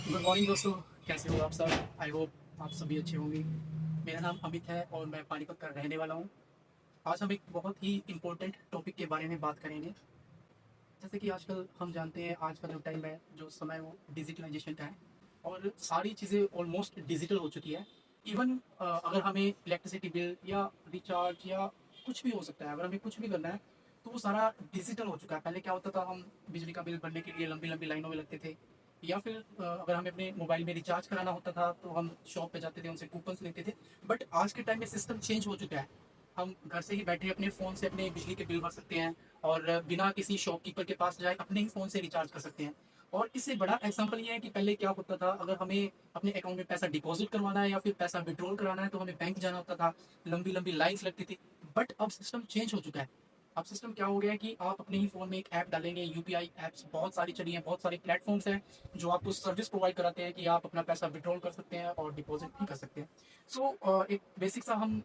Good morning दोस्तों। कैसे हो आप सब? आई होप आप सभी अच्छे होंगे। मेरा नाम अमित है और मैं पानीपत का रहने वाला हूँ। आज हम एक बहुत ही इम्पोर्टेंट टॉपिक के बारे में बात करेंगे। जैसे कि आजकल हम जानते हैं, आज का जो टाइम है, जो समय है, वो डिजिटलाइजेशन का है और सारी चीज़ें ऑलमोस्ट डिजिटल हो चुकी है। इवन अगर हमें इलेक्ट्रिसिटी बिल या रिचार्ज या कुछ भी हो सकता है, अगर हमें कुछ भी करना है तो वो सारा डिजिटल हो चुका है। पहले क्या होता था, हम बिजली का बिल भरने के लिए लंबी लंबी लाइनों में लगते थे, या फिर अगर हमें अपने मोबाइल में रिचार्ज कराना होता था तो हम शॉप पे जाते थे, उनसे कूपन्स लेते थे। बट आज के टाइम में सिस्टम चेंज हो चुका है। हम घर से ही बैठे अपने फ़ोन से अपने बिजली के बिल भर सकते हैं और बिना किसी शॉपकीपर के पास जाए अपने ही फ़ोन से रिचार्ज कर सकते हैं। और इससे बड़ा एग्जांपल ये है कि पहले क्या होता था, अगर हमें अपने अकाउंट में पैसा डिपॉजिट करवाना है या फिर पैसा विड्रॉल कराना है तो हमें बैंक जाना होता था, लंबी लंबी लाइन्स लगती थी। बट अब सिस्टम चेंज हो चुका है। अब सिस्टम क्या हो गया है कि आप अपने ही फ़ोन में एक ऐप डालेंगे, यूपीआई ऐप्स बहुत सारी चली हैं, बहुत सारे प्लेटफॉर्म्स हैं जो आपको सर्विस प्रोवाइड कराते हैं कि आप अपना पैसा विड्रॉल कर सकते हैं और डिपॉजिट भी कर सकते हैं। सो एक बेसिक सा हम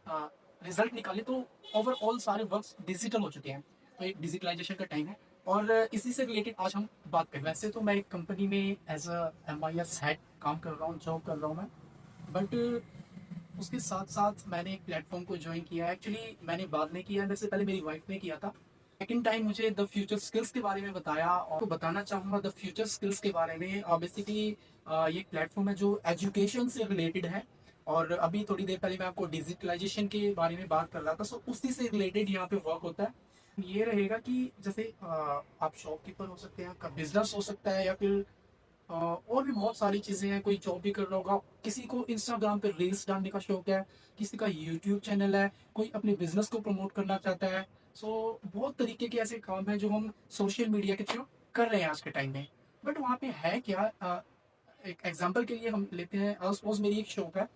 रिजल्ट निकाले तो ओवरऑल सारे वर्क्स डिजिटल हो चुके हैं। तो एक डिजिटलाइजेशन का टाइम है और इसी से रिलेटेड आज हम बात करें। वैसे तो मैं एक कंपनी में एज अ MIS हेड काम कर रहा हूँ, जॉब कर रहा हूँ मैं। बट उसके साथ साथ मैंने एक प्लेटफॉर्म को ज्वाइन किया है। एक्चुअली मैंने बाद में किया, मेरे से पहले मेरी वाइफ ने किया था। सेकेंड टाइम मुझे द फ्यूचर स्किल्स के बारे में बताया और बताना चाहूँगा द फ्यूचर स्किल्स के बारे में। बेसिकली ये प्लेटफॉर्म है जो एजुकेशन से रिलेटेड है। और अभी थोड़ी देर पहले मैं आपको डिजिटलाइजेशन के बारे में बात कर रहा था, सो उसी से रिलेटेड यहाँ पे वर्क होता है। ये रहेगा कि जैसे आप शॉपकीपर हो सकते हैं, आपका बिजनेस हो सकता है, या फिर और भी बहुत सारी चीज़ें हैं। कोई जॉब भी कर रहा होगा, किसी को इंस्टाग्राम पे रील्स डालने का शौक है, किसी का यूट्यूब चैनल है, कोई अपने बिजनेस को प्रमोट करना चाहता है। सो बहुत तरीके के ऐसे काम हैं जो हम सोशल मीडिया के थ्रू कर रहे हैं आज के टाइम में। बट वहाँ पे है क्या, एक एग्जांपल के लिए हम लेते हैं, सपोज मेरी एक शॉप है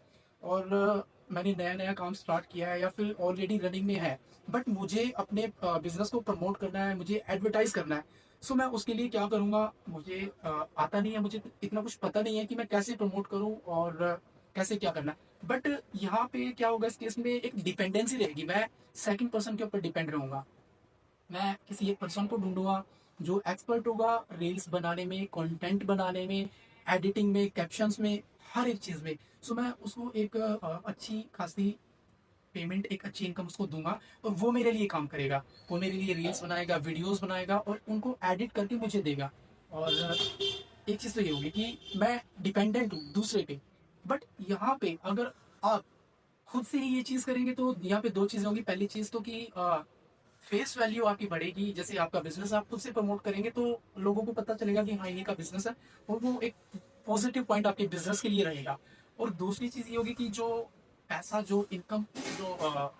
और मैंने नया नया काम स्टार्ट किया है या फिर ऑलरेडी रनिंग में है। बट मुझे अपने बिजनेस को प्रमोट करना है, मुझे एडवर्टाइज करना है। सो मैं उसके लिए क्या करूँगा, मुझे आता नहीं है, मुझे इतना कुछ पता नहीं है कि मैं कैसे प्रमोट करूँ और कैसे क्या करना है। बट यहाँ पे क्या होगा, इस केस में एक डिपेंडेंसी रहेगी। मैं सेकंड पर्सन के ऊपर डिपेंड रहूंगा। मैं किसी एक पर्सन को ढूंढूंगा जो एक्सपर्ट होगा रील्स बनाने में, कंटेंट बनाने में, एडिटिंग में, कैप्शंस में, हर एक चीज़ में। सो मैं उसको एक अच्छी खासी पेमेंट, एक अच्छी इनकम उसको दूंगा और वो मेरे लिए काम करेगा। वो मेरे लिए रील्स बनाएगा, वीडियोस बनाएगा और उनको एडिट करके मुझे देगा। और एक चीज़ तो ये होगी कि मैं डिपेंडेंट हूँ दूसरे पे। बट यहाँ पे अगर आप खुद से ही ये चीज़ करेंगे तो यहाँ पे दो चीज़ें होंगी। पहली चीज़ तो कि फेस वैल्यू आपकी बढ़ेगी। जैसे आपका बिजनेस आप खुद से प्रमोट करेंगे तो लोगों को पता चलेगा कि हाँ, इन्हीं का बिजनेस है, और वो एक पॉजिटिव पॉइंट आपके बिजनेस के लिए रहेगा। और दूसरी चीज़ ये होगी कि जो पैसा, जो इनकम, जो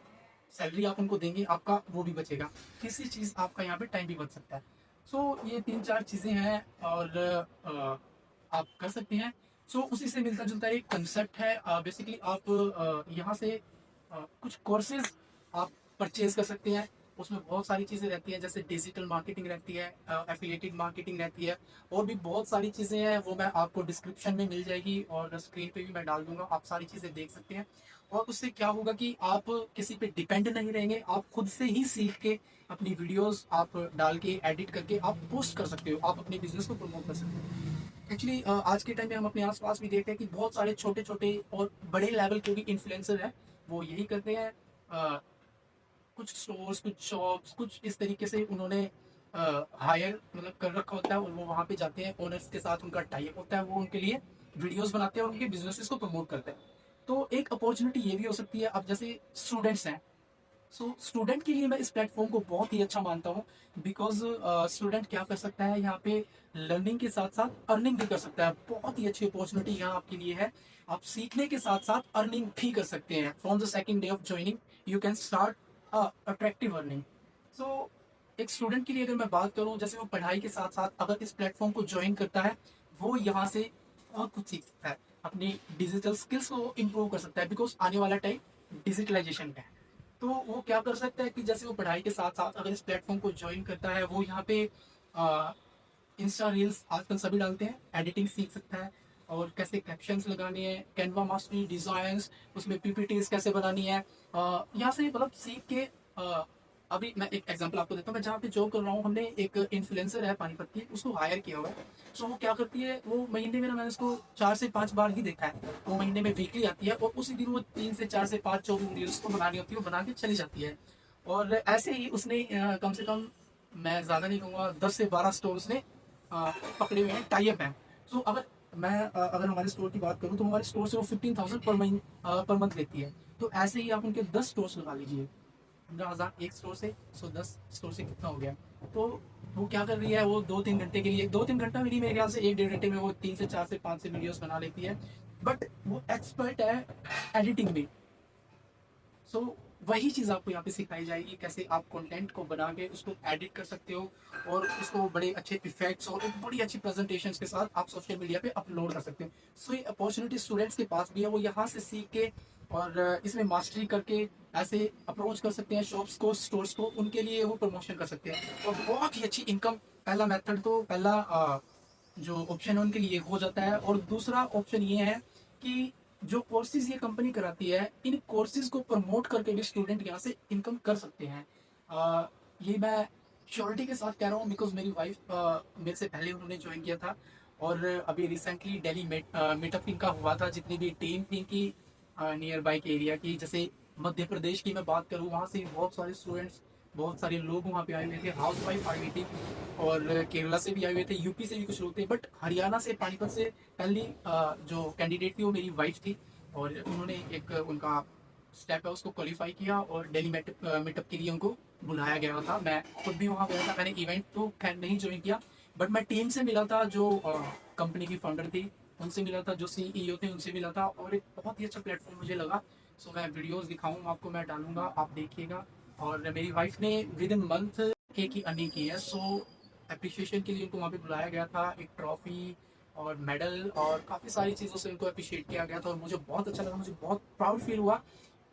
सैलरी आप उनको देंगे, आपका वो भी बचेगा। तीसरी चीज़, आपका यहाँ पे टाइम भी बच सकता है। सो ये तीन चार चीज़ें हैं और आप कर सकते हैं। सो उसी से मिलता जुलता एक कंसेप्ट है। बेसिकली आप यहाँ से कुछ कोर्सेज आप परचेज कर सकते हैं। उसमें बहुत सारी चीज़ें रहती हैं, जैसे डिजिटल मार्केटिंग रहती है, एफिलिएटेड मार्केटिंग रहती है, और भी बहुत सारी चीज़ें हैं। वो मैं आपको डिस्क्रिप्शन में मिल जाएगी और स्क्रीन पे भी मैं डाल दूंगा, आप सारी चीज़ें देख सकते हैं। और उससे क्या होगा कि आप किसी पे डिपेंड नहीं रहेंगे, आप खुद से ही सीख के अपनी वीडियोस आप डाल के एडिट करके आप पोस्ट कर सकते हो, आप अपने बिजनेस को प्रमोट कर सकते हो। एक्चुअली आज के टाइम में हम अपने आसपास भी देखते हैं कि बहुत सारे छोटे छोटे और बड़े लेवल के भी इन्फ्लुएंसर हैं। वो यही करते हैं, कुछ स्टोर्स, कुछ शॉप्स, कुछ इस तरीके से उन्होंने हायर मतलब कर रखा होता है और वो वहाँ पे जाते हैं, ओनर्स के साथ उनका टाई अप होता है, वो उनके लिए वीडियोस बनाते हैं और उनके बिजनेसेस को प्रमोट करते हैं। तो एक अपॉर्चुनिटी ये भी हो सकती है। अब जैसे स्टूडेंट्स हैं, सो स्टूडेंट के लिए मैं इस प्लेटफॉर्म को बहुत ही अच्छा मानता हूँ। बिकॉज स्टूडेंट क्या कर सकता है यहाँ पे, लर्निंग के साथ साथ अर्निंग भी कर सकता है। बहुत ही अच्छी अपॉर्चुनिटी यहाँ आपके लिए है। आप सीखने के साथ साथ अर्निंग भी कर सकते हैं। From the second day of joining you can start attractive earning. So एक स्टूडेंट के लिए अगर मैं बात करूँ, जैसे वो पढ़ाई के साथ साथ अगर इस प्लेटफॉर्म को ज्वाइन करता है, वो यहाँ से बहुत कुछ सीख सकता है, अपनी डिजिटल स्किल्स को इम्प्रूव कर सकता है। बिकॉज आने वाला टाइम डिजिटलाइजेशन का है। तो वो क्या कर सकता है कि जैसे वो पढ़ाई के साथ साथ अगर इस प्लेटफॉर्म को ज्वाइन करता है, वो यहाँ पे इंस्टा रील्स आजकल सभी डालते हैं, एडिटिंग सीख सकता है और कैसे कैप्शंस लगाने हैं, कैनवा मास्टरी, डिजाइन्स, उसमें PPTs कैसे बनानी है, यहाँ से मतलब सीख के अभी मैं एक एग्जांपल आपको देता हूँ, मैं जहाँ पे जॉब कर रहा हूँ, हमने एक इन्फ्लुएंसर है पानीपत की, उसको हायर किया हुआ है। सो वो क्या करती है, वो महीने में ना, मैंने उसको 4 से 5 बार ही देखा है। वो महीने में वीकली आती है और उसी दिन वो 3 से 4 से 5 जो भी वीडियोस को बनानी होती है वो बना के चली जाती है। और ऐसे ही उसने कम से कम, मैं ज़्यादा नहीं कहूँगा, 10 से 12 स्टोर उसने पकड़े हुए हैं, टाई अप हैं। सो अगर हमारे स्टोर की बात करूँ, तो हमारे स्टोर से वो 15,000 पर मंथ लेती है। तो ऐसे ही आप उनके 10 स्टोर्स लगा लीजिए, 15,000 एक स्टोर से, 110 स्टोर से कितना हो गया। तो वो क्या कर रही है, वो 2-3 घंटे के लिए, 2-3 घंटा भी नहीं, मेरे ख्याल से 1-1.5 घंटे में वो 3 से 4 से 5 से वीडियोस बना लेती है। बट वो एक्सपर्ट है एडिटिंग में। सो वही चीज़ आपको यहाँ पे सिखाई जाएगी, कैसे आप कंटेंट को बना के उसको एडिट कर सकते हो और उसको बड़े अच्छे इफेक्ट्स और एक बड़ी अच्छी प्रेजेंटेशंस के साथ आप सोशल मीडिया पे अपलोड कर सकते हो। सो ये अपॉर्चुनिटी स्टूडेंट्स के पास भी है, वो यहाँ से सीख के और इसमें मास्टरी करके ऐसे अप्रोच कर सकते हैं शॉप्स को, स्टोर्स को, उनके लिए वो प्रमोशन कर सकते हैं और बहुत ही अच्छी इनकम। पहला मेथड तो पहला जो ऑप्शन है उनके लिए हो जाता है। और दूसरा ऑप्शन ये है कि जो कोर्सेज ये कंपनी कराती है, इन कोर्सेज को प्रमोट करके भी स्टूडेंट यहाँ से इनकम कर सकते हैं। ये मैं श्योरिटी के साथ कह रहा हूँ, बिकॉज मेरी वाइफ मेरे से पहले उन्होंने ज्वाइन किया था। और अभी रिसेंटली दिल्ली मीटअप इनका हुआ था, जितनी भी टीम थी इनकी नियर बाई के एरिया की, जैसे मध्य प्रदेश की मैं बात करूँ, वहाँ से बहुत सारे स्टूडेंट्स, बहुत सारे लोग वहाँ पे आए हुए थे, हाउस वाइफ आई हुई थी, और केरला से भी आए हुए थे, यूपी से भी कुछ लोग थे, बट हरियाणा से, पानीपत से पहली जो कैंडिडेट थी वो मेरी वाइफ थी। और उन्होंने एक उनका स्टेप है उसको क्वालिफाई किया और दिल्ली मीटअप के लिए उनको बुलाया गया था। मैं खुद भी वहाँ गया था, मैंने इवेंट तो खैर नहीं ज्वाइन किया, बट मैं टीम से मिला था, जो कंपनी की फाउंडर थी उनसे मिला था, जो सीईओ थे उनसे मिला था, और एक बहुत ही अच्छा प्लेटफॉर्म मुझे लगा। सो मैं वीडियोस दिखाऊंगा आपको, मैं डालूंगा, आप देखिएगा। और मेरी वाइफ ने विद इन मंथ के की अर्निंग की है। सो अप्रिशिएशन के लिए उनको वहाँ पे बुलाया गया था, एक ट्रॉफी और मेडल और काफ़ी सारी चीज़ों से उनको अप्रिशिएट किया गया था, और मुझे बहुत अच्छा लगा, मुझे बहुत प्राउड फील हुआ।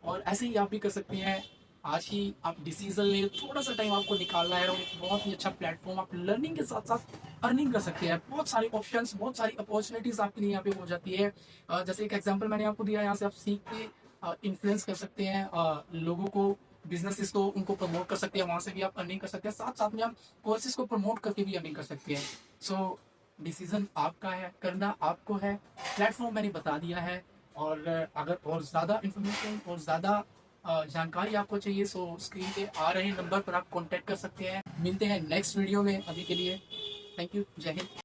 और ऐसे ही आप भी कर सकते हैं। आज ही आप डिसीजन ले, थोड़ा सा टाइम आपको निकालना है, और एक बहुत ही अच्छा प्लेटफॉर्म, आप लर्निंग के साथ साथ अर्निंग कर सकते हैं। बहुत सारे ऑप्शंस, बहुत सारी अपॉर्चुनिटीज आपके लिए यहाँ पे हो जाती है। जैसे एक एग्जांपल मैंने आपको दिया, यहाँ से आप सीख के इन्फ्लुएंस कर सकते हैं लोगों को, बिजनेसेस को, उनको प्रमोट कर सकते हैं, वहाँ से भी आप अर्निंग कर सकते हैं, साथ साथ में आप कोर्सेज को प्रमोट करके भी अर्निंग कर सकते हैं। सो डिसीजन आपका है, करना आपको है, प्लेटफॉर्म मैंने बता दिया है। और अगर और ज़्यादा इन्फॉर्मेशन और ज़्यादा जानकारी आपको चाहिए, सो स्क्रीन पे आ रहे नंबर पर आप कांटेक्ट कर सकते हैं। मिलते हैं नेक्स्ट वीडियो में, अभी के लिए थैंक यू, जय हिंद।